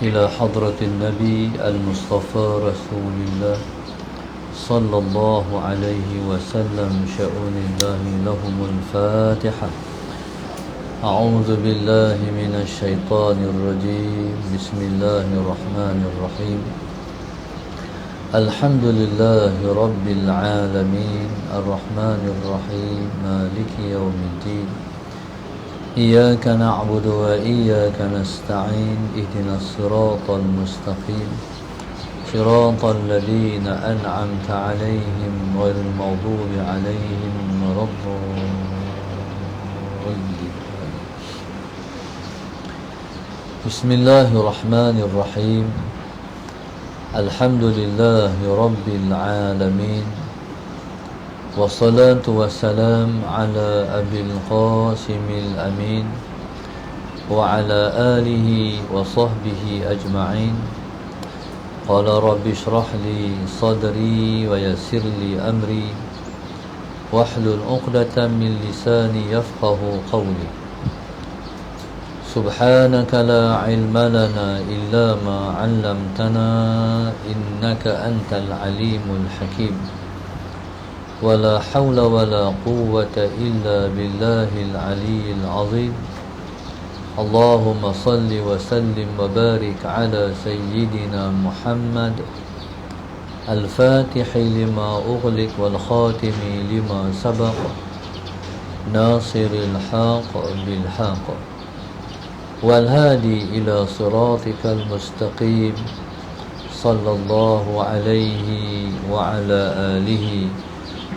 إلى حضرة النبي المصطفى رسول الله صلى الله عليه وسلم شؤون الله لهم الفاتحة. أعوذ بالله من الشيطان الرجيم. بسم الله الرحمن الرحيم. الحمد لله رب العالمين الرحمن الرحيم مالك يوم الدين. إياك نعبد وإياك نستعين. اهدنا الصراط المستقيم صراط الذين أنعمت عليهم غير المغضوب عليهم ولا الضالين. بسم الله الرحمن الرحيم. الحمد لله رب العالمين والصلاة والسلام على أبي القاسم الأمين وعلى آله وصحبه أجمعين. قال رب اشرح لي صدري ويسر لي أمري واحلل عقدة من لساني يفقه قولي. سبحانك لا علم لنا إلا ما علمتنا إنك أنت العليم الحكيم. ولا حول ولا قوة إلا بالله العلي العظيم. اللهم صل وسلم وبارك على سيدنا محمد الفاتح لما أغلق والخاتم لما سبق ناصر الحق بالحق والهادي إلى صراطك المستقيم صلى الله عليه وعلى آله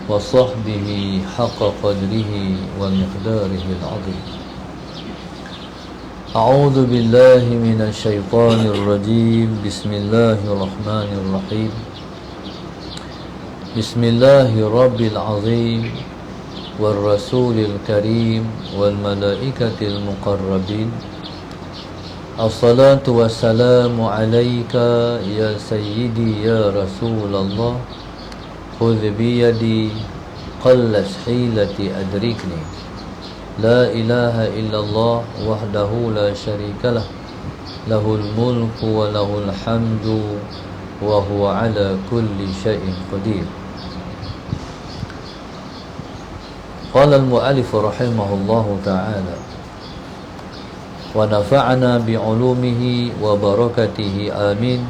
وصحبه حق قدره ومقداره العظيم. أعوذ بالله من الشيطان الرجيم. بسم الله الرحمن الرحيم. بسم الله رب العظيم والرسول الكريم والملائكة المقربين. الصلاة والسلام عليك يا سيدي يا رسول الله. خذ بيدي قلت حيلتي أدركني. لا إله إلا الله وحده لا شريك له له الملك وله الحمد وهو على كل شيء قدير. قال المؤلف رحمه الله تعالى ونفعنا بعلومه وبركته آمين.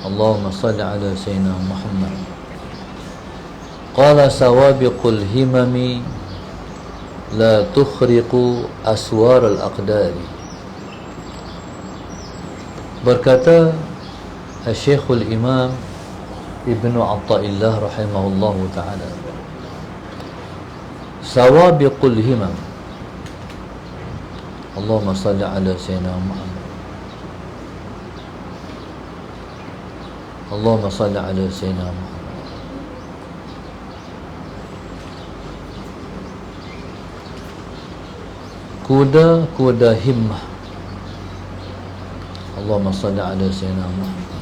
اللهم صل على سيدنا محمد. قال سوابق الهمم لا تخرق أسوار الأقدار. Berkata Syekhul Imam Ibnu Athaillah rahimahullahu ta'ala, sawabiqul himam. Allahumma salli ala sayyidina Muhammad. Allahumma salli ala sayyidina Muhammad. Kuda-kuda himmah. Allahumma salli ala sayyidina Muhammad.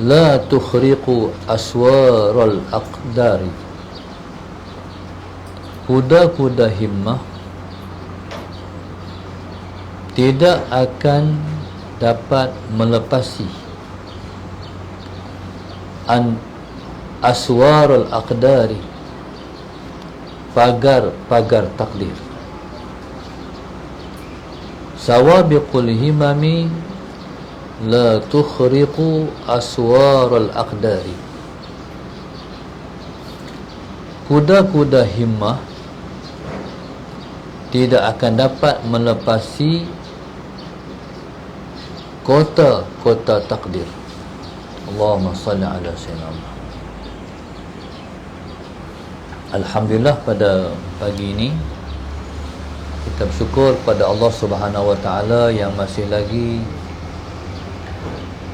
La tukhriqu aswaral aqdari. Kuda-kuda himmah tidak akan dapat melepasi aswarul aqdari, pagar-pagar takdir. Sawabiqul himami la tukhriqu aswarul aqdari. Kuda-kuda himmah tidak akan dapat melepasi kota-kota takdir. Allahumma salli ala sayyidina Muhammad. Alhamdulillah, pada pagi ini kita bersyukur kepada Allah Subhanahu wa taala yang masih lagi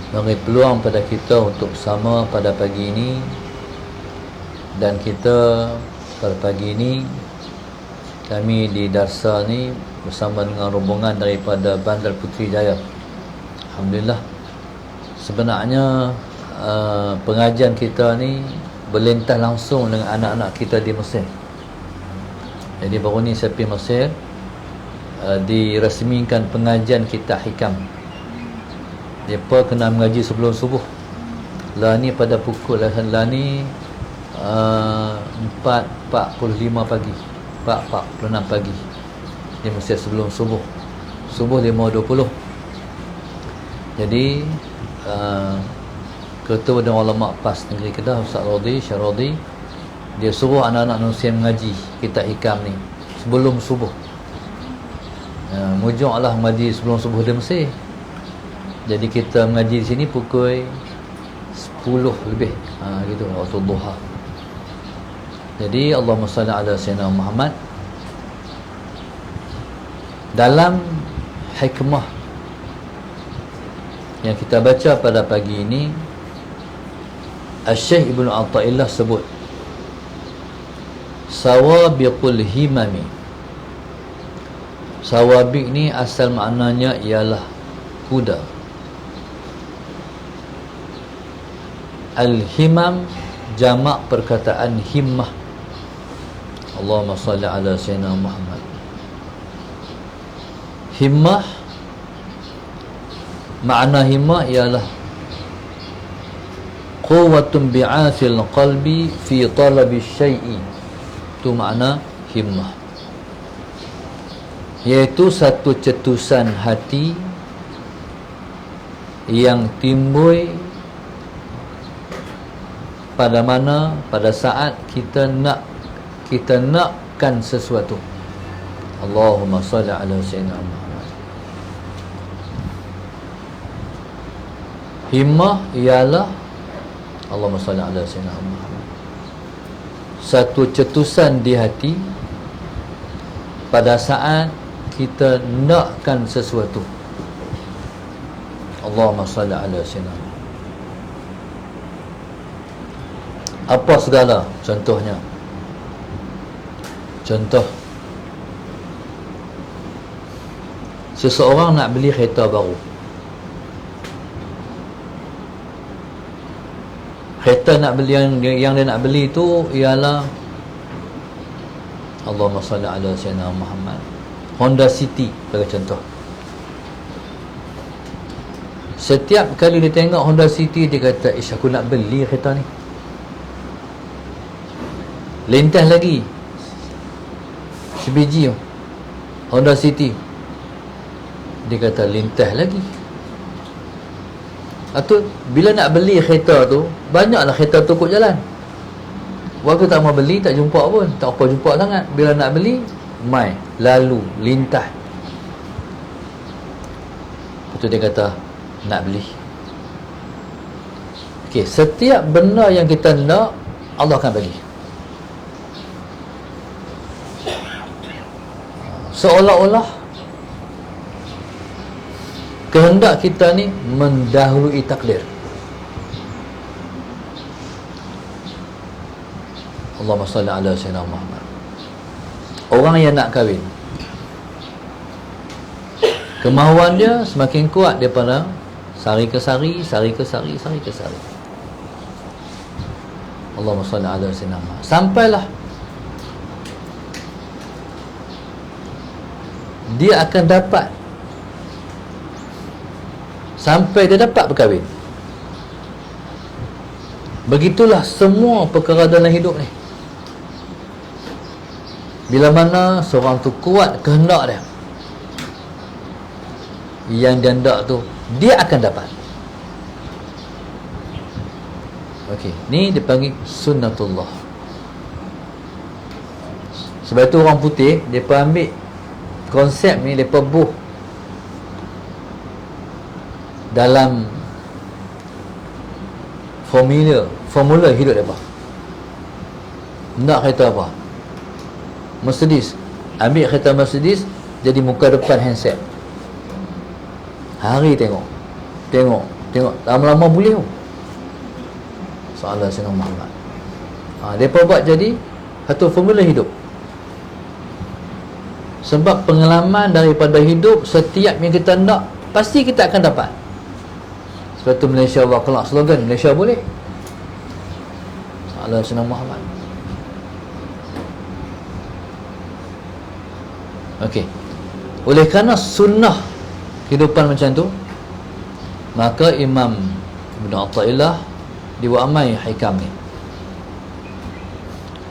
memberi peluang pada kita untuk bersama pada pagi ini. Dan kita pada pagi ini kami di darsa ni bersama dengan rombongan daripada Bandar Puteri Jaya. Alhamdulillah. Sebenarnya pengajian kita ni berlintas langsung dengan anak-anak kita di Mesir. Jadi baru ni saya pergi Mesir, diresmikan pengajian kitab hikam. Mereka kena mengaji sebelum subuh. Lah ni pada pukul lah ni 4.45 pagi, 4.46 pagi. Dia mesti sebelum subuh. Subuh 5.20. Jadi Ketua dan Ulama PAS Negeri Kedah, Ustaz Rodi Syarodi, dia suruh anak-anak Nusian mengaji kitab hikam ni sebelum subuh. Mujur lah mengaji sebelum subuh dia mesti. Jadi kita mengaji di sini pukul 10 lebih, gitu, waktu duha. Jadi Allahumma salli ala sayyidina Muhammad. Dalam hikmah yang kita baca pada pagi ini, Asy-Syaikh Ibnu Athaillah sebut sawabiqul himami. Sawabiq ni asal maknanya ialah kuda. Al-himam jamak perkataan himmah. Allahumma salli ala sayyidina Muhammad. Himmah, makna himmah ialah quwwatun bi'athil qalbi fi talabi syai'i. Itu makna himmah, iaitu satu cetusan hati yang timbul pada mana, pada saat kita nakkan sesuatu. Allahumma salli ala sayyidina Muhammad. Himmah ialah Allahumma salli ala sayyidina Muhammad, satu cetusan di hati pada saat kita nakkan sesuatu. Allahumma salli ala sayyidina Muhammad. Apa segala contohnya? Contoh, seseorang nak beli kereta baru. Kereta nak beli yang dia nak beli tu ialah Allahumma salli ala sayyidina Muhammad, Honda City bagi contoh. Setiap kali dia tengok Honda City, dia kata, ish, aku nak beli kereta ni. Lintas lagi sebiji Honda City, dia kata lintas lagi. Atau bila nak beli kereta tu, banyaklah kereta tu kot jalan. Waktu tak mau beli, tak jumpa pun, tak apa jumpa sangat. Bila nak beli, mai, lalu, lintas. Lepas tu dia kata nak beli. Okey, setiap benda yang kita nak, Allah akan bagi. Seolah-olah kehendak kita ni mendahului takdir. Allahumma salli ala sayyidina Muhammad. Orang yang nak kahwin, kemahuan dia semakin kuat daripada sari ke sari, sari ke sari, sari ke sari. Allahumma salli ala sayyidina Muhammad. Sampailah dia akan dapat, sampai dia dapat berkahwin. Begitulah semua perkara dalam hidup ni. Bila mana seorang tu kuat kehendak dia, yang dia hendak tu dia akan dapat. Okey, ni dipanggil sunnatullah. Sebab tu orang putih depa ambil konsep ni, depa buh dalam formula hidup depa. Nak kereta apa? Mercedes. Ambil kereta Mercedes, jadi muka depan handset. Hari tengok lama-lama boleh tu. Soalan Sayyidina Muhammad. Depa buat jadi satu formula hidup. Sebab pengalaman daripada hidup, setiap yang kita nak pasti kita akan dapat. Sebab tu Malaysia Allah kelak slogan Malaysia boleh. Soalan Sayyidina Muhammad. Okey. Oleh kerana sunnah kehidupan macam tu, Maka Imam Ibn Athaillah diwamai hikam ni,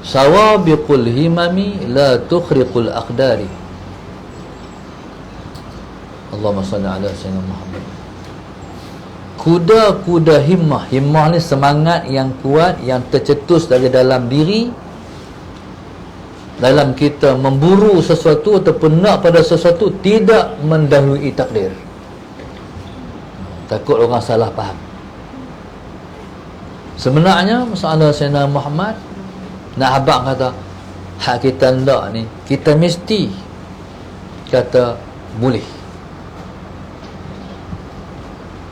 sawabiqul himami la tukhriqul aqdari. Allahumma salli ala sayyidina Muhammad. Kuda-kuda himmah. Himmah ni semangat yang kuat, yang tercetus dari dalam diri, dalam kita memburu sesuatu ataupun nak pada sesuatu, tidak mendahului takdir. Takut orang salah faham. Sebenarnya masalah Sayyidina Muhammad, nak abang kata hak kita ndak ni, kita mesti kata boleh.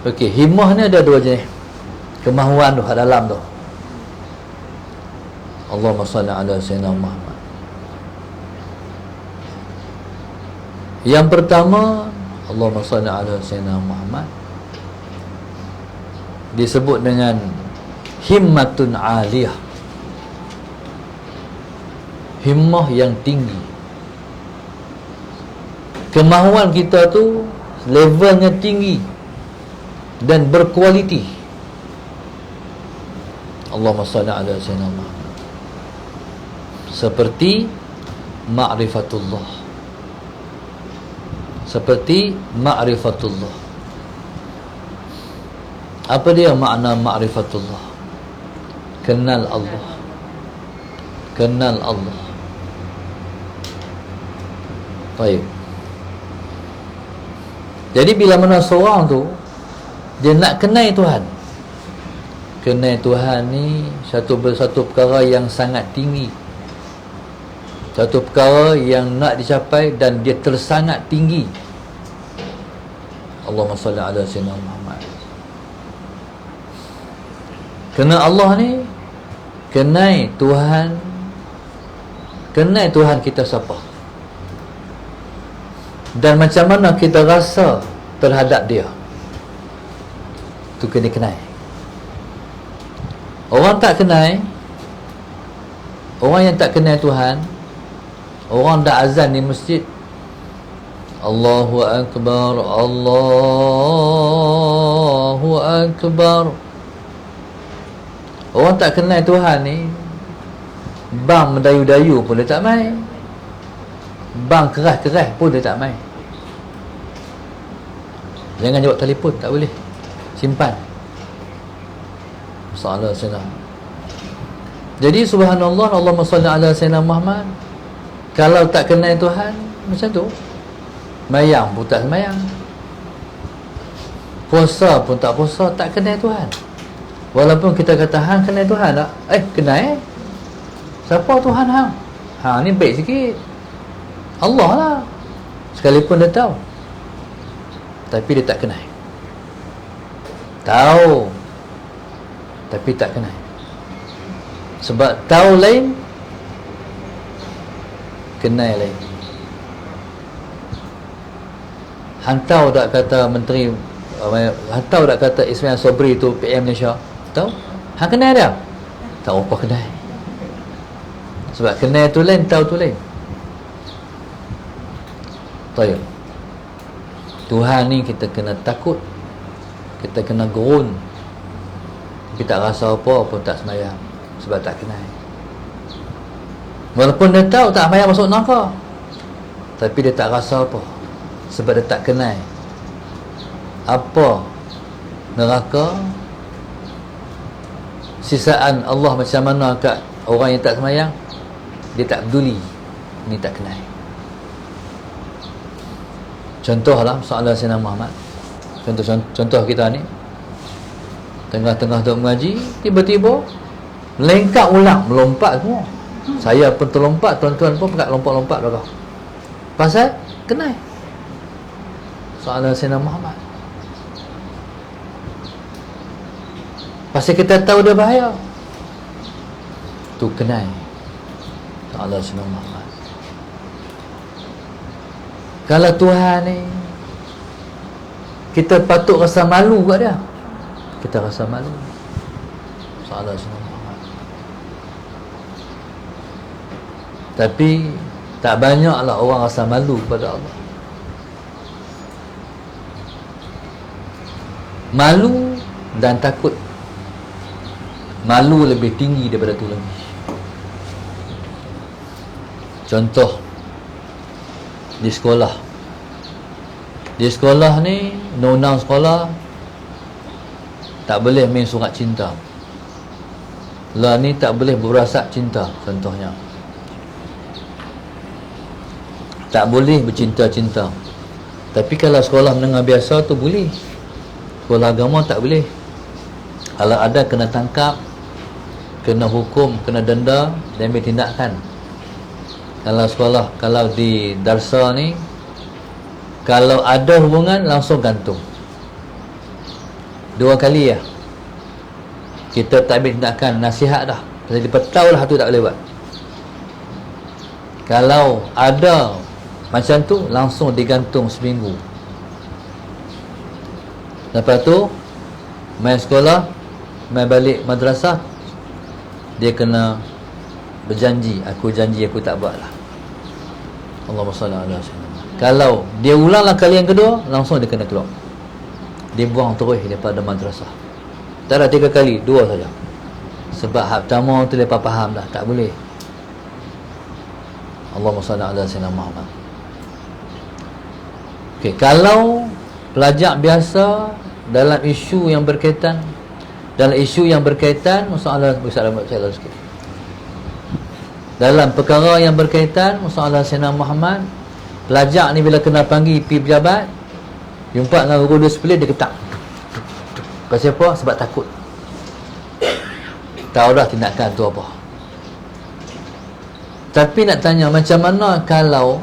Okey, himmah ni ada dua jenis. Kemahuan tu hak dalam tu. Allahumma salli ala Sayyidina Muhammad. Yang pertama, Allahumma salli ala Sayyidina Muhammad, disebut dengan himmatun aliyah, himmah yang tinggi. Kemahuan kita tu levelnya tinggi dan berkualiti. Allahumma salli ala Sayyidina Muhammad. Seperti ma'rifatullah, seperti ma'rifatullah. Apa dia makna ma'rifatullah? Kenal Allah. Kenal Allah. Baik. Jadi bila mana seorang tu dia nak kenal Tuhan, kenal Tuhan ni satu perkara yang sangat tinggi, satu perkara yang nak dicapai dan dia tersangat tinggi. Allahumma salli ala Sayyidina Muhammad. Kenal Allah ni, kenal Tuhan, kenal Tuhan kita siapa, dan macam mana kita rasa terhadap dia, tu kena kenal. Orang tak kenal, orang yang tak kenal Tuhan, orang dah azan di masjid, Allahu Akbar, Allahu Akbar, orang tak kenal Tuhan ni, bang mendayu-dayu pun dia tak main, bang keras-keras pun dia tak main. Jangan jawab telefon, tak boleh, simpan. Salah Sayyidina. Jadi subhanallah, Allahumma salli ala Sayyidina Muhammad. Kalau tak kenal Tuhan macam tu, mayang pun tak semayang, puasa pun tak puasa, tak kenal Tuhan. Walaupun kita kata hang kenal Tuhan tak? Kenal siapa Tuhan hang? Hang ni baik sikit, Allah lah. Sekalipun dia tahu, tapi dia tak kenal. Tahu tapi tak kenal. Sebab tahu lain, kenal lain. Hang tahu tak kata menteri, hang tahu tak kata Ismail Sobri tu PM Malaysia? Tahu? Hang kenal dia? Tak apa kenal. Sebab kenal tu lain, tahu tu lain. Baik. Tuhan ni kita kena takut, kita kena gerun. Kita tak rasa apa pun tak semayang, sebab tak kenal. Walaupun dia tahu tak semayang masuk neraka, tapi dia tak rasa apa, sebab dia tak kenal apa neraka, sisaan Allah macam mana kat orang yang tak semayang. Dia tak peduli, ni tak kenal. Contohlah soalan Sayyidina Muhammad. Contoh kita ni tengah-tengah duk mengaji, tiba-tiba melengkap ulang, melompat semua. Saya pun terlompat, tuan-tuan pun pekat lompat-lompat belakang. Pasal kenal soalan Sayyidina Muhammad. Pasal kita tahu dia bahaya, tu kenal soalan Sayyidina Muhammad. Kalau Tuhan ni kita patut rasa malu kat dia, kita rasa malu. Salah Sayyidina Muhammad. Tapi tak banyaklah orang rasa malu kepada Allah. Malu dan takut. Malu lebih tinggi daripada tu lagi. Contoh di sekolah. Di sekolah ni, undang-undang sekolah tak boleh main surat cinta. Lah ni tak boleh berasap cinta, contohnya. Tak boleh bercinta-cinta. Tapi kalau sekolah menengah biasa tu boleh. Sekolah agama tak boleh. Kalau ada kena tangkap, kena hukum, kena denda dan ambil tindakan. Kalau sekolah, kalau di darsa ni, kalau ada hubungan langsung gantung. 2 kali ya. Kita tak ambil tindakan, nasihat dah. Pasal dia tahu lah tu tak boleh buat. Kalau ada macam tu, langsung digantung seminggu. Lepas tu main sekolah, main balik madrasah, dia kena berjanji, aku janji aku tak buat lah. Allahumma salli ala sayyidina. Kalau dia ulanglah kali yang kedua, langsung dia kena keluar. Dia buang terus daripada madrasah. Tak ada 3 kali, 2 saja. Sebab hak pertama tu lepas faham dah, tak boleh. Allahumma salli ala sayyidina Muhammad. Okey, kalau pelajar biasa dalam isu yang berkaitan, masalah saya sikit. Dalam perkara yang berkaitan masalah Sayyidina Muhammad, pelajar ni bila kena panggil pergi pejabat, jumpa dengan guru disiplin, dia ketak. Pasal apa? Sebab takut. Tahu dah tindakan tu apa. Tapi nak tanya, macam mana kalau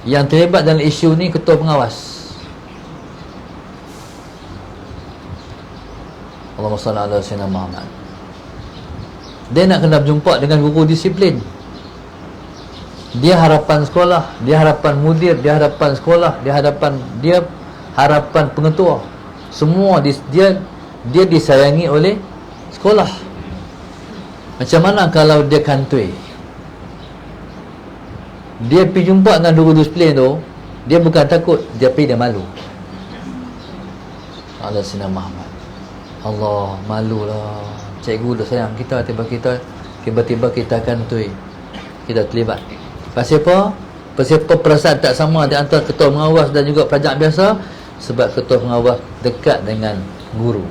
yang terlibat dalam isu ni ketua pengawas? Allahumma salli ala sayyidina Muhammad. Dia nak kena berjumpa dengan guru disiplin. Dia harapan sekolah, dia harapan mudir, dia harapan sekolah, dia harapan pengetua. Semua dia disayangi oleh sekolah. Macam mana kalau dia kantoi? Dia pergi jumpa dengan guru disiplin tu, dia bukan takut, dia malu. Allah Sayyidina Muhammad. Allah, malulah. Cikgu dah sayang kita, tiba-tiba kita kantoi, kita terlibat. Pasal apa? Pasal apa perasaan tak sama di antara ketua pengawas dan juga pelajar biasa? Sebab ketua pengawas dekat dengan guru.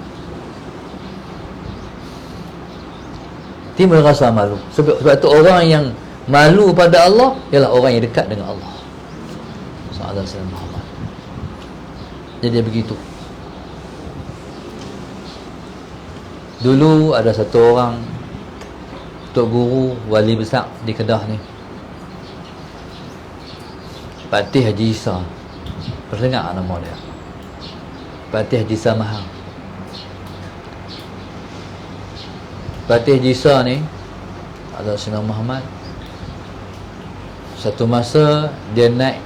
Timbul rasa malu. Sebab tu orang yang malu pada Allah ialah orang yang dekat dengan Allah. Sallallahu alaihi wasallam. Jadi begitu. Dulu ada satu orang tok guru wali besar di Kedah ni, Patih Haji Isa. Pernah dengar nama dia? Patih Haji Isa Mahal. Patih Haji Isa ni adalah Sayyidina Muhammad. Satu masa dia naik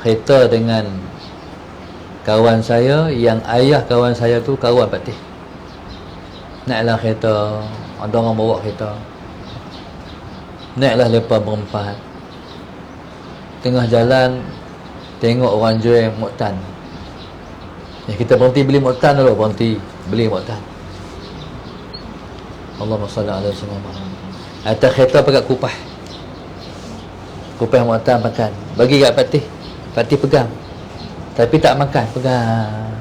kereta dengan kawan saya, yang ayah kawan saya tu kawan Patih. Naiklah kereta, ada orang bawa kereta. Naiklah lepas berempat. Tengah jalan, tengok orang jual muktan. Kita berhenti beli muktan dulu, berhenti beli muktan. Allahumma salli ala sayyidina Muhammad. Atas kereta pakai kupas. Kupas muktan makan. Bagi kat Patih. Patih pegang. Tapi tak makan, pegang.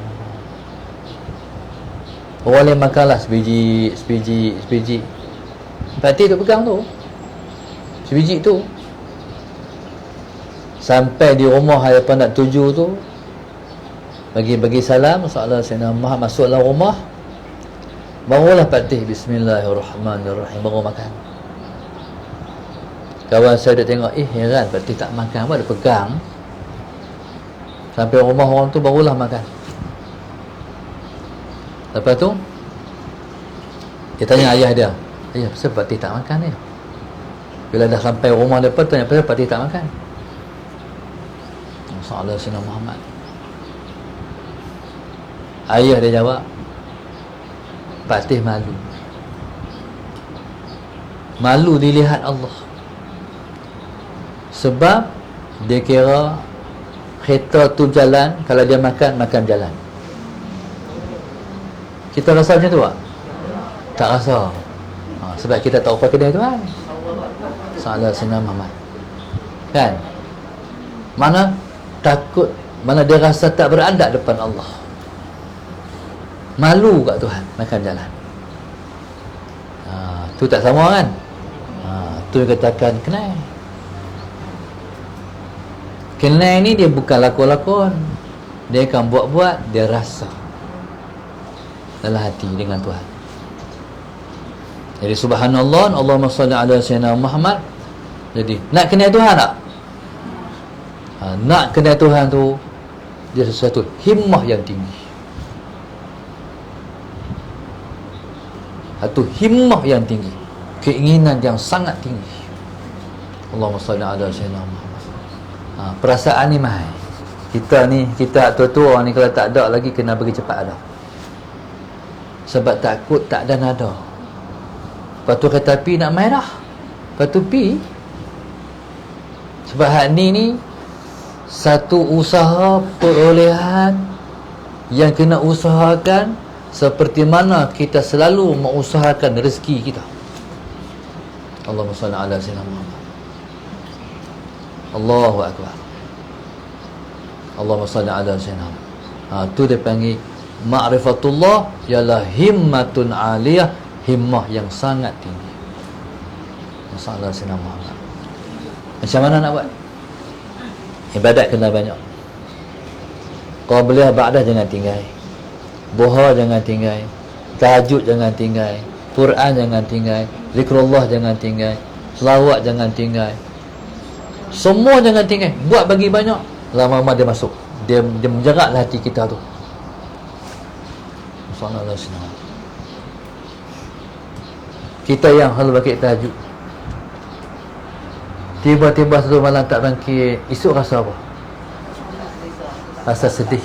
Orang lain makanlah sebiji. Patih tu pegang tu, sebiji tu. Sampai di rumah hadapan nak tuju tu, bagi salam, soalan Sayyidina Muhammad, masuklah rumah. Barulah Patih bismillahirrahmanirrahim, baru makan. Kawan saya dia tengok, heran Patih tak makan, apa dia pegang. Sampai rumah orang tu barulah makan. Lepas tu dia tanya ayah dia, ayah, kenapa Patih tak makan ni? Bila dah sampai rumah dia tanya, kenapa Patih tak makan? Sallallahu alaihi Muhammad. Ayah dia jawab, Patih malu. Malu dilihat Allah. Sebab dia kira kereta tu jalan, kalau dia makan jalan. Kita rasa macam tu tak? Tak rasa. Sebab kita tak upah kedai Tuhan. Salah Sayyidina Muhammad. Kan? Mana takut, mana dia rasa tak beradab depan Allah. Malu kat Tuhan makan jalan. Tu tak sama kan? Tu yang katakan kenal. Kenal ni dia bukan lakon-lakon. Dia akan buat-buat, dia rasa dalam hati dengan Tuhan. Jadi subhanallah, Allahumma salli ala Sayyidina Muhammad. Jadi nak kenal Tuhan tak? Nak kenal Tuhan tu, dia sesuatu himmah yang tinggi. Satu himmah yang tinggi, keinginan yang sangat tinggi. Allahumma salli ala Sayyidina Muhammad. Perasaan ni mahal. Kita tua-tua ni kalau tak ada lagi kena bagi cepat ada. Sebab takut tak ada nada. Lepas tu kata pi nak main dah. Lepas tu pi. Sebab hak ni satu usaha perolehan yang kena usahakan seperti mana kita selalu mengusahakan rezeki kita. Allahumma salli ala Sayyidina Muhammad. Allahu Akbar. Allahumma salli ala Sayyidina Muhammad. Tu dia panggil ma'rifatullah, ialah himmatun aliyah, himmah yang sangat tinggi. Masalah Sayyidina Muhammad. Macam mana nak buat? Ibadat kena banyak. Qabliyah ba'dah jangan tinggal. Duha jangan tinggal. Tahajud jangan tinggal. Quran jangan tinggal. Zikrullah jangan tinggal. Selawat jangan tinggal. Semua jangan tinggal. Buat bagi banyak. Lama-lama dia masuk. Dia menjeratlah hati kita tu. Sallallahu alaihi wasallam. Kita yang selalu bangkit tahajud, tiba-tiba satu malam tak bangkit, esok rasa apa? Rasa sedih.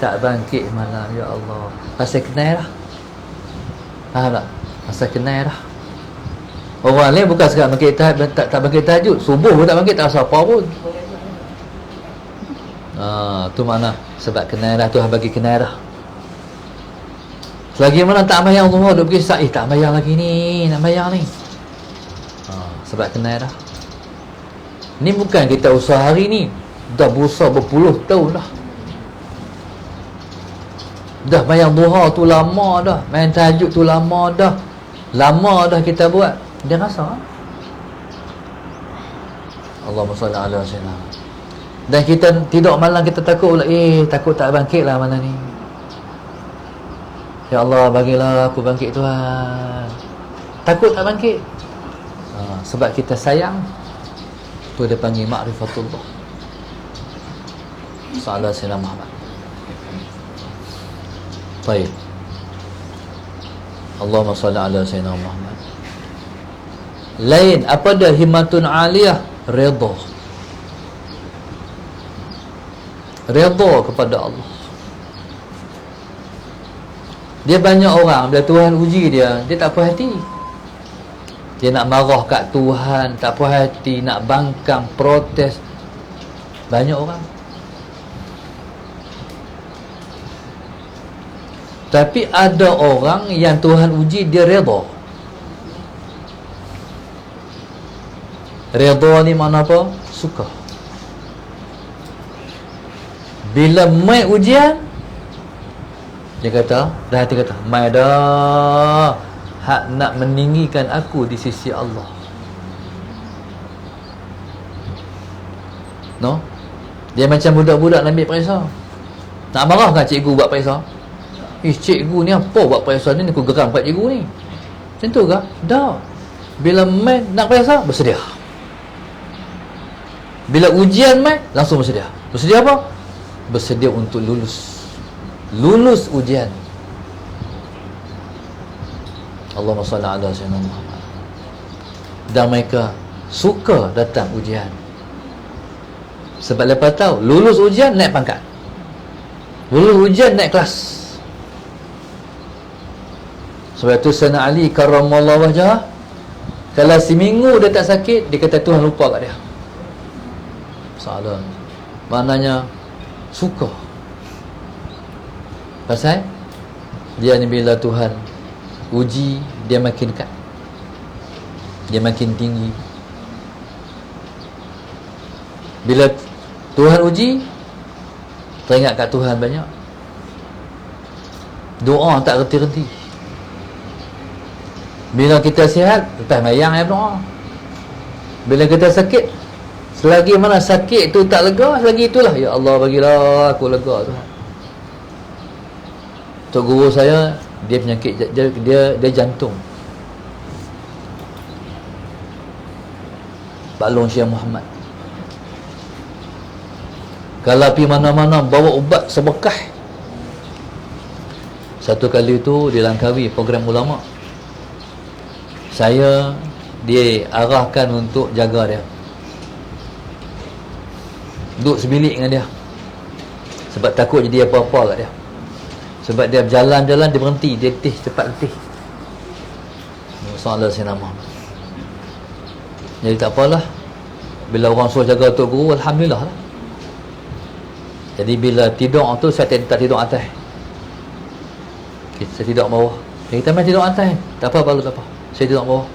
Tak bangkit malam, ya Allah. Rasa kenal lah. Faham tak? Rasa kenal lah. Orang lain bukan sekarang bangkit tahajud, tak bangkit tahajud, subuh pun tak bangkit, tak rasa apa pun. Tu makna sebab kenal lah, Tuhan bagi kenal lah. Selagi mana tak mayang Zuhur, dia pergi sa'ih, tak mayang lagi ni, nak mayang ni. Sebab kenal dah. Ni bukan kita usaha hari ni, dah berusaha berpuluh tahun dah. Dah mayang duha tu lama dah, main tahajud tu lama dah. Lama dah kita buat. Dia rasa Allahumma salli ala Sayyidina. Dan kita tidur malam kita takut pula, takut tak bangkit lah malam ni. Ya Allah, bagilah aku bangkit Tuhan. Takut tak bangkit. Sebab kita sayang. Tu dia panggil ma'rifatullah. Sallallahu alaihi Muhammad. Baik. Allahumma salli ala Sayyidina Muhammad. Lain, apa dia himmatun aliyah? Redha. Redha kepada Allah. Dia banyak orang, bila Tuhan uji dia tak puas hati. Dia nak marah kat Tuhan, tak puas hati, nak bangkang, protes. Banyak orang. Tapi ada orang yang Tuhan uji, dia redha. Redha ni mana apa? Suka. Bila mai ujian, dia kata, dah hati kata, mai dah, hak nak meninggikan aku di sisi Allah. No? Dia macam budak-budak nak ambil periksa. Nak marah kan cikgu buat periksa? Cikgu ni apa buat periksa ni, aku geram kat cikgu ni. Macam tu ke? Dah. Bila mai nak periksa, bersedia. Bila ujian mai, langsung bersedia. Bersedia apa? Bersedia untuk lulus. Lulus ujian. Allahumma salli ala Sayyidina Muhammad. Dan mereka suka datang ujian. Sebab lepas tahu lulus ujian naik pangkat, lulus ujian naik kelas. Sebab tu Sayyidina Ali karramallahu wajhah, kalau seminggu dia tak sakit, dia kata Tuhan lupa kat dia. Salah. Maknanya suka. Pasal Dia ni bila Tuhan uji, dia makin dekat, dia makin tinggi. Bila Tuhan uji, teringat kat Tuhan banyak. Doa tak reti-reti. Bila kita sihat, lepas mayang ya doa. Bila kita sakit, selagi mana sakit tu tak lega, selagi itulah, ya Allah bagilah aku lega Tuhan. Tok guru saya, dia penyakit, dia jantung. Pak Long Syekh Muhammad. Kalau pergi mana-mana bawa ubat sebekah. Satu kali tu dia langkawi program ulama. Saya diarahkan untuk jaga dia. Duduk sebilik dengan dia. Sebab takut jadi apa-apa kat dia. Sebab dia berjalan-jalan, dia berhenti, dia letih, cepat letih. Sallallahu alaihi wasallam. Jadi tak apalah. Bila orang suruh jaga Tok Guru, alhamdulillah lah. Jadi bila tidur tu, saya tak tidur atas. Saya tidur bawah. Kita main tidur atas, tak apa, bagus tak apa. Saya tidur bawah.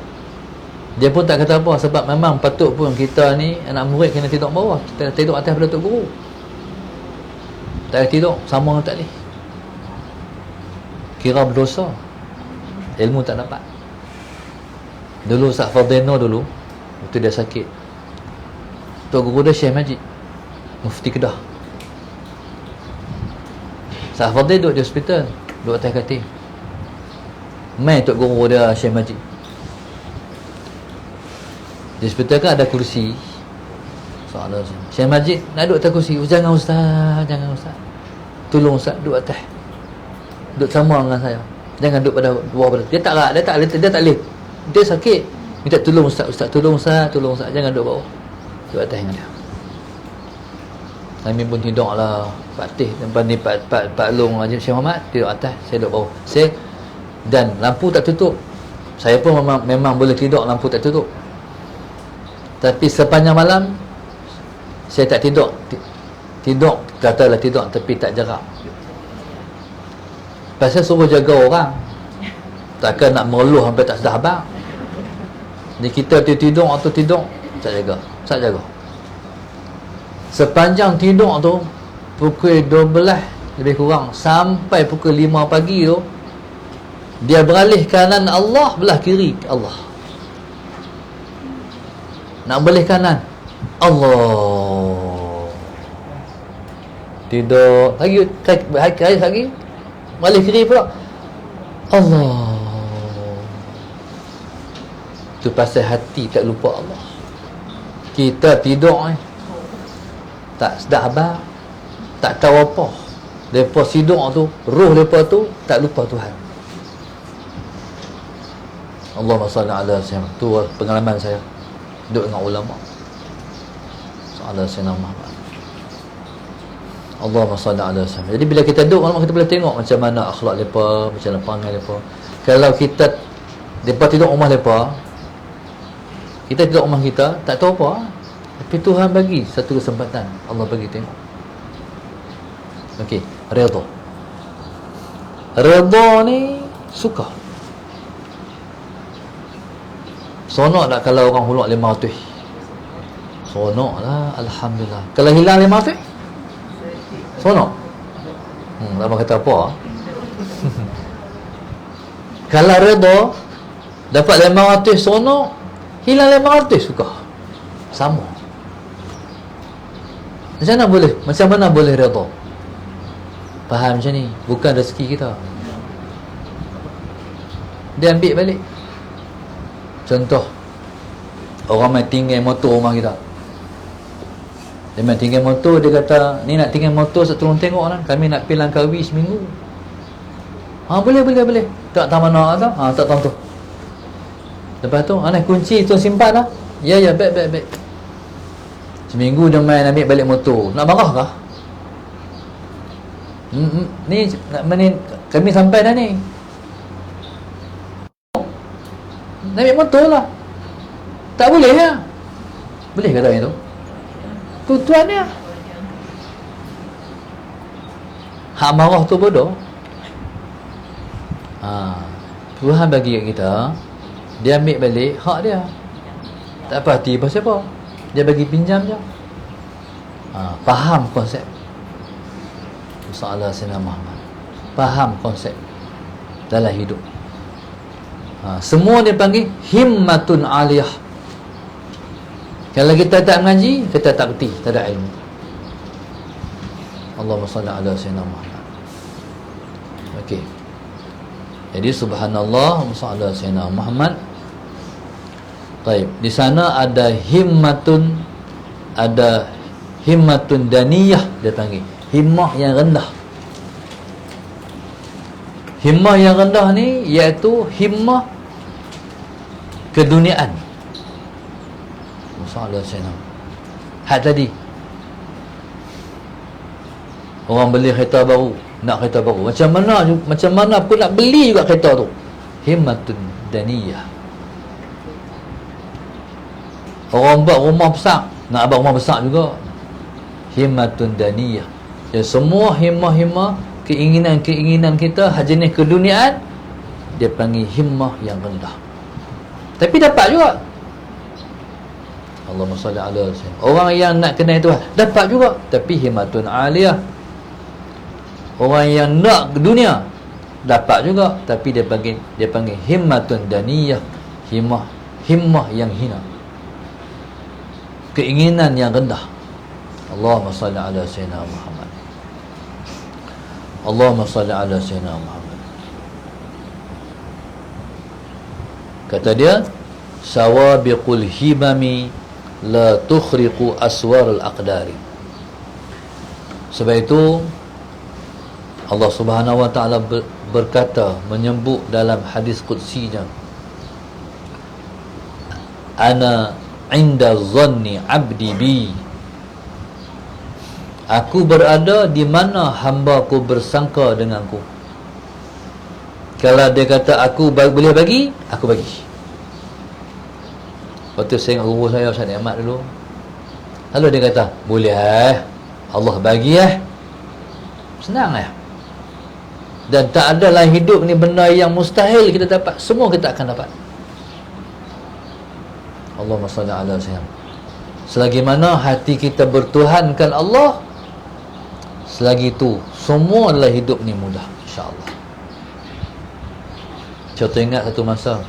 Dia pun tak kata apa, sebab memang patut pun kita ni anak murid kena tidur bawah. Kita tidur atas pada Tok Guru. Tak tidur sama tak boleh. Kira berdosa. Ilmu tak dapat. Dulu Ustaz Fadeno dulu, waktu dia sakit, Tok Guru dia Syekh Majid, Mufti Kedah. Ustaz Fadil duduk di hospital, duduk atas katil. Mai Tok Guru dia Syekh Majid. Di hospital kan ada kursi. Soalan Syekh Majid nak duduk atas kursi. Jangan Ustaz, jangan Ustaz. Tolong Ustaz duduk atas. Duduk sama dengan saya. Jangan duduk pada bawah pada. Dia tak boleh. Dia sakit. Minta tolong Ustaz, Ustaz tolong Ustaz, tolong Ustaz, jangan duduk bawah. Duduk atas dengan dia. Kami pun tidur lah. Pak Tih dan Pak Long Haji Syekh Muhammad tidur atas, saya duduk bawah. Dan lampu tak tutup. Saya pun memang boleh tidur lampu tak tutup. Tapi sepanjang malam saya tak tidur. Tidur, katalah tidur tapi tak jarak. Pasal suruh jaga orang. Takkan nak mereluh sampai tak sedar abang. Jadi kita tidur atau tidur, tak jaga. Tak jaga. Sepanjang tidur tu, pukul 12 lebih kurang sampai pukul 5 pagi tu, dia beralih kanan Allah, belah kiri Allah. Nak belah kanan Allah. Tidur lagi balik kiri pula Allah. Tu pasal hati tak lupa Allah. Kita tidur tak sedar abang, tak tahu apa. Lepas tidur tu, roh lepas tu tak lupa Tuhan. Allahumma salli ala sayyidina. Tu pengalaman saya duduk dengan ulama. Sallallahu alaihi wasallam. Allahumma salli ala sayyidina. Jadi bila kita duduk ulama, kita boleh tengok macam mana akhlak depa, macam mana perangai depa. Kalau kita depa tidur rumah depa, kita tidur rumah kita, tak tahu apa. Tapi Tuhan bagi satu kesempatan. Allah bagi tengok. Okey, redha. Redha ni suka. Sonok tak kalau orang hulak 500? Sonok lah, alhamdulillah. Kalau hilang 500? Sonok. Lama kata apa? Kalau redha dapat 500 sonok, hilang 500 suka. Sama. Macam mana boleh redha? Faham macam ni? Bukan rezeki kita. Dia ambil balik. Contoh, orang main tinggal motor rumah kita. Dia main tinggal motor, dia kata, ni nak tinggal motor, saya tolong tengok lah, kami nak pergi Langkawi seminggu. Boleh. Tak tahu mana tak? Tak tahu tu. Lepas tu, anak kunci tu simpan lah. Ya, baik. Seminggu dia main ambil balik motor. Nak marah kah? Ni kami sampai dah ni. Nak ambil motor lah. Tak boleh ya? Boleh kata itu? Tuan dia. Hak marah tu bodoh. Tuhan bagi kat kita, dia ambil balik hak dia. Tak apa hati pasal apa, dia bagi pinjam je. Faham konsep Salah Sayyidina Muhammad, faham konsep dalam hidup. Semua dia panggil himmatun aliyah. Kalau kita tak mengaji, kita tak berhenti, tak ada ilmu. Allahumma salli ala Sayyidina Muhammad. Okey. Jadi subhanallah, Allahumma salli ala Sayyidina Muhammad. Baik, di sana ada himmatun daniyah, dia panggil himmah yang rendah. Himmah yang rendah ni iaitu himmah keduniaan. Masalah saya hak tadi, orang beli kereta baru, nak kereta baru, macam mana pun nak beli juga kereta tu. Himmatun daniyah. Orang buat rumah besar, nak buat rumah besar juga. Himmatun daniyah. Ya, semua himmah-himmah, keinginan-keinginan kita jenis keduniaan, dia panggil himmah yang rendah. Tapi dapat juga. Allahumma salli ala sayyidina. Orang yang nak kenal Tuhan dapat juga, tapi himmatun aliyah. Orang yang nak dunia dapat juga, tapi dia panggil himmatun daniyah, himmah yang hina, keinginan yang rendah. Allahumma salli ala sayyidina Muhammad. Allahumma salli ala sayyidina Muhammad. Kata dia, sawabiqul himami la tukhriqu aswar al-aqdari. Sebab itu Allah Subhanahu wa taala berkata, menyebut dalam hadis qudsinya, ana inda zanni abdi bi. Aku berada di mana hamba-Ku bersangka denganku. Kalau dia kata aku boleh bagi, aku bagi. Waktu saya ingat guru saya Ustaz Ahmad dulu, lalu dia kata, boleh Allah bagi senang dan tak ada dalam hidup ni benda yang mustahil kita dapat. Semua kita akan dapat. Allahumma salli ala sayyidina. Selagi mana hati kita bertuhankan Allah, selagi itu semua dalam hidup ni mudah, insya-Allah. Contoh ingat satu masa,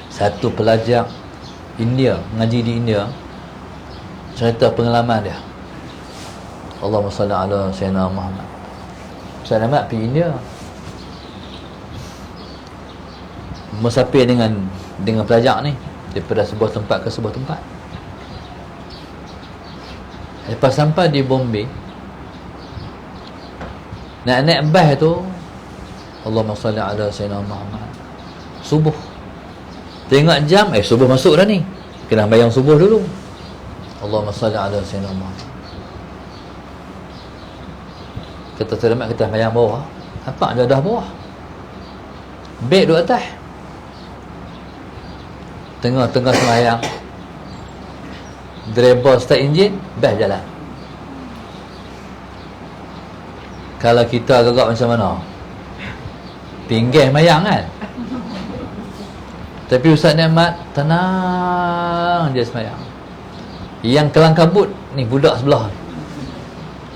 satu pelajar India, mengaji di India, cerita pengalaman dia. Allahumma salli ala sayyidina Muhammad. Saya nak pergi India, musafir dengan pelajar ni daripada sebuah tempat ke sebuah tempat. Lepas sampai di Bombay, nak naik bas tu, Allahumma salli ala sayyidina Muhammad, subuh. Tengok jam, subuh masuk dah ni, kena bayang subuh dulu. Allahumma salli ala sayyidina Muhammad. Kata selamat, kita bayang bawah, nampak jadah bawah, beg duduk atas. Tengah-tengah sembahyang, driver start enjin, bas jalan. Kalau kita agak macam mana? Pinggir mayang kan? Tapi Ustaz Ni'mat tenang je semayang. Yang kelang kabut ni budak sebelah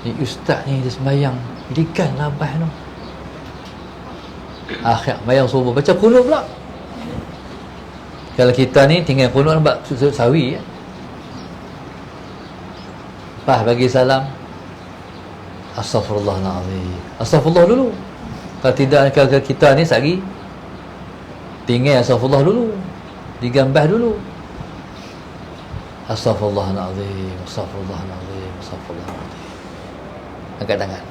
ni, Ustaz ni dia semayang, dikan labah tu. Akhir mayang subuh baca kunut pula. Kalau kita ni tinggal kunut nampak sawi Pas bagi salam, astaghfirullahalazim, astaghfirullah dulu. Kalau tidak, kalau kita ni sehari tinggal astaghfirullah dulu, digambah dulu, astaghfirullahalazim, astaghfirullahalazim, astaghfirullahalazim. Angkat tangan,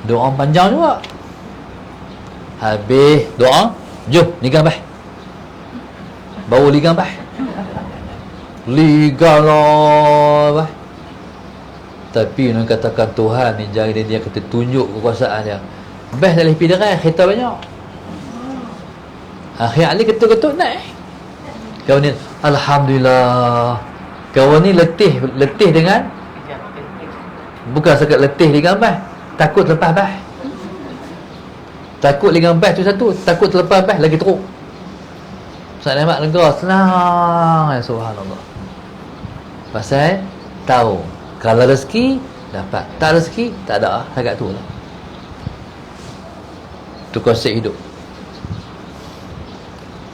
doa panjang juga. Habis doa, jom digambah, baru digambah, ligalah. Tapi nak katakan Tuhan ni jari dia kata tunjuk kekuasaan dia. Best dah lebih derai, kereta banyak. Akhir ali ketuk-ketuk naik. Kau ni alhamdulillah. Kau ni letih dengan, bukan sekat letih di gambar, takut lepas bah. Takut dengan bas tu satu, takut terlepas bas lagi teruk. Ustaz Ahmad lega, senang ya, subhanallah. Pasal tahu kalau rezeki dapat, tak rezeki tak ada, agak tu lah. Tu konsep hidup.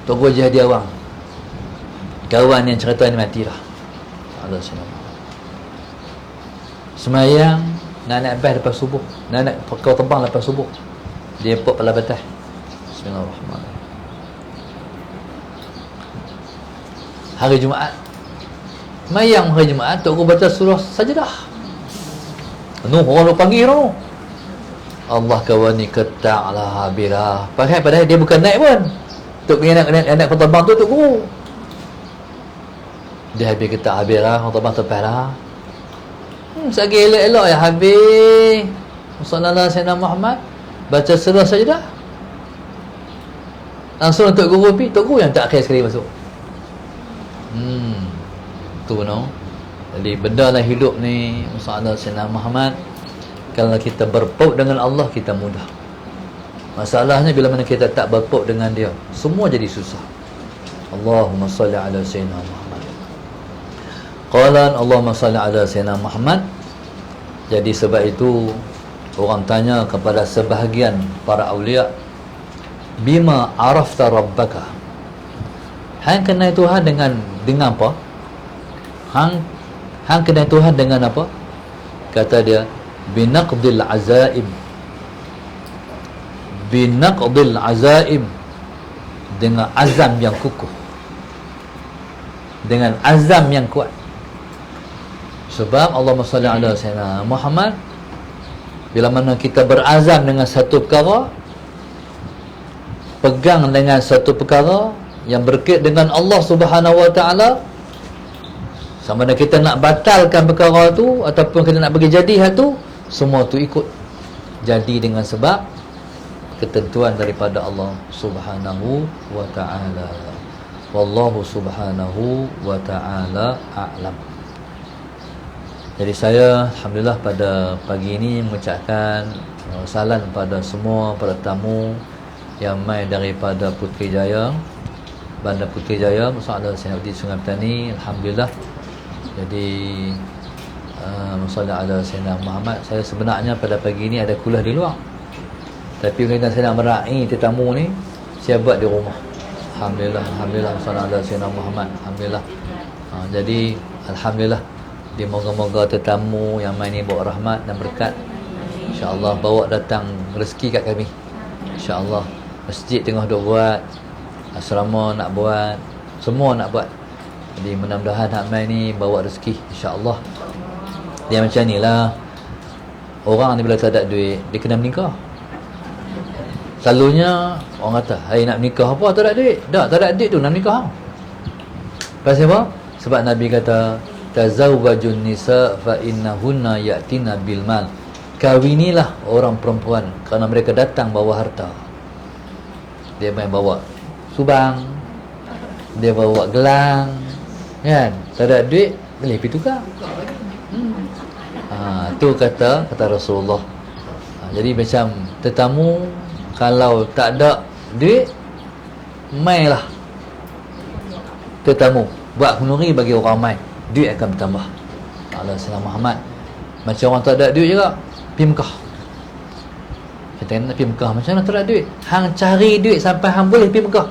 Tunggu jadi awang, kawan yang cerita ni matilah. Allah SWT semayang nak bas lepas subuh, nak kau terbang lepas subuh, dia pop pala batas. Bismillahirrahmanirrahim. Hari Jumaat mayang, hari Jumaat tok guru baca surah Sajdah. Orang panggil tu, Allah kawan ni ketaklah habirah. Padahal dia bukan naik pun. Tok anak kau terbang tu tok guru. Dia habis ketak habirah, kau terbang tepas lah. Sagi elok-elok ya habis. Sallallahu alaihi Muhammad baca surah Sajdah. Langsung tok guru pergi, tok guru yang tak akhir sekali masuk. Tu no. Jadi benda dalam hidup ni Sallallahu alaihi Muhammad, kalau kita berpaut dengan Allah kita mudah. Masalahnya bila mana kita tak berpaut dengan dia, semua jadi susah. Allahumma salli ala sayyidina Muhammad. Qalan Allahumma salli ala sayyidina Muhammad. Jadi sebab itu orang tanya kepada sebahagian para awliya, bima arafta rabbaka, hang kenal Tuhan dengan apa? Hang kenal Tuhan dengan apa? Kata dia, binaqdil azaim. Binaqdil azaim, dengan azam yang kukuh, dengan azam yang kuat. Sebab Allahumma salli ala sayyidina Muhammad, bila mana kita berazam dengan satu perkara, pegang dengan satu perkara yang berkait dengan Allah Subhanahu wa taala, sama ada kita nak batalkan perkara tu ataupun kita nak bagi jadi hal tu, semua tu ikut jadi dengan sebab ketentuan daripada Allah Subhanahu wa taala. Wallahu subhanahu wa taala a'lam. Jadi saya alhamdulillah pada pagi ini mengucapkan salam pada semua para tamu yang mai daripada Putrajaya, Bandar Putrajaya, Musa'ala Sayyidi Sungai Petani. Alhamdulillah. Jadi Musa'ala ala Sayyidina Muhammad. Saya sebenarnya pada pagi ini ada kuliah di luar, tapi kerana saya nak meraih tetamu ni, saya buat di rumah. Alhamdulillah. Alhamdulillah. Musa'ala ala Sayyidina Muhammad. Alhamdulillah. Jadi alhamdulillah, moga-moga tetamu yang main ni bawa rahmat dan berkat, insya-Allah bawa datang rezeki kat kami, insya-Allah. Masjid tengah duk buat, asrama nak buat, semua nak buat. Jadi mudah-mudahan hak main ni bawa rezeki, insya-Allah. Dia macam ni lah, orang ni bila tak ada duit dia kena menikah. Selalunya orang kata, "Hai, nak menikah apa tak ada duit?" Tak ada duit tu nak menikah. Pasal apa? Sebab Nabi kata, tazawwajun nisa fa innahunna ya'tina bil mal. Kawinilah orang perempuan kerana mereka datang bawa harta. Dia main bawa subang, dia bawa gelang, kan? Tak ada duit boleh pergi tukar. Tu kata Rasulullah. Jadi macam tetamu kalau tak ada duit, mainlah tetamu, buat kenduri bagi orang main, duit akan bertambah. Allah Sayyidina Muhammad. Macam orang tak ada duit juga, pergi Mekah. Kita nak pergi Mekah, macam mana tak ada duit? Hang cari duit sampai hang boleh pergi Mekah,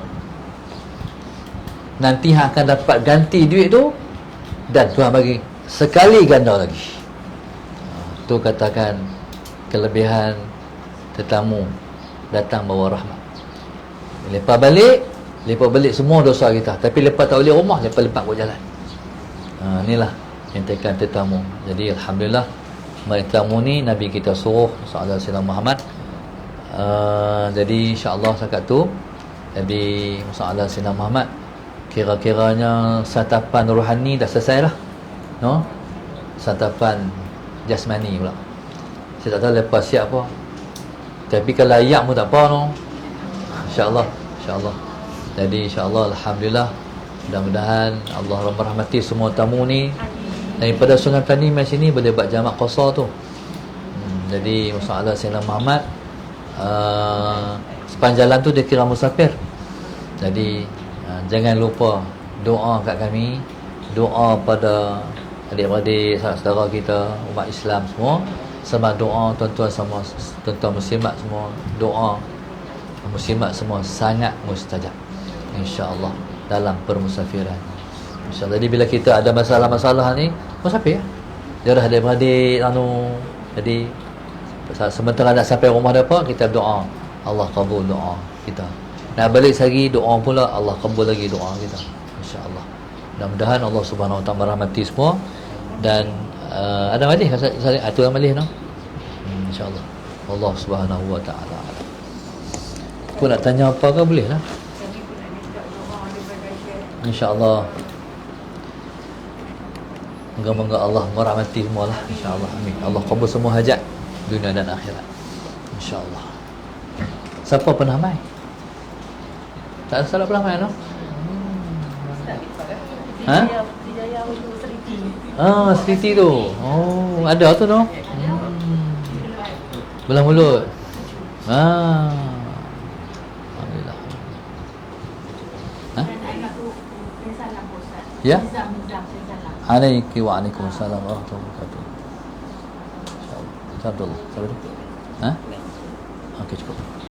nanti hang akan dapat ganti duit tu, dan Tuhan bagi sekali ganda lagi. Tu katakan kelebihan tetamu datang bawa rahmat. Lepas balik semua dosa kita, tapi lepas tak balik rumah, lepas buat jalan. Inilah yang tekan tetamu. Jadi alhamdulillah, mari tetamu ni Nabi kita suruh sallallahu alaihi wasallam Muhammad. Jadi insya-Allah setakat tu. Jadi sallallahu alaihi wasallam Muhammad, kira-kiranya santapan rohani dah selesai lah, no? Santapan jasmani pula saya tak tahu lepas siap apa, tapi kalau layak pun tak apa, no? Insya-Allah. Jadi insya-Allah alhamdulillah, mudah-mudahan Allah merahmati semua tamu ni daripada Sungai Petani mai sini boleh buat jamak qasar tu. Jadi masalah Sayyidina Muhammad, sepanjang jalan tu dia kira musafir. Jadi jangan lupa doa kat kami, doa pada adik-adik, saudara kita, umat Islam semua, sama doa tuan-tuan sama tuan-tuan muslimat semua, doa muslimat semua sangat mustajab insya-Allah dalam permusafiran. InsyaAllah. Jadi bila kita ada masalah-masalah ni, musafir dia dah adik-adik jadi sementara nak sampai rumah depa, kita berdoa, Allah kabul doa kita. Nak balik lagi doa pula, Allah kabul lagi doa kita insya-Allah. Mudah-mudahan Allah Subhanahu Wa Taala merahmati semua. Dan ada malih tu yang malih insya-Allah. Allah Subhanahu Wa Taala. Kau nak tanya apa ke boleh lah. InsyaAllah. Moga-moga Allah merahmati semua lah. InsyaAllah. Amin. Allah kabul semua hajat dunia dan akhirat. InsyaAllah. Siapa pernah main? Tak ada salah pernah main no? Ha? Seriti tu. Oh, ada tu no? Belah mulut. Alhamdulillah. Ha? Ya? Alaiki wa alaikumussalam warahmatullahi wabarakatuh. InsyaAllah. InsyaAllah. Ha? Okey, cukup.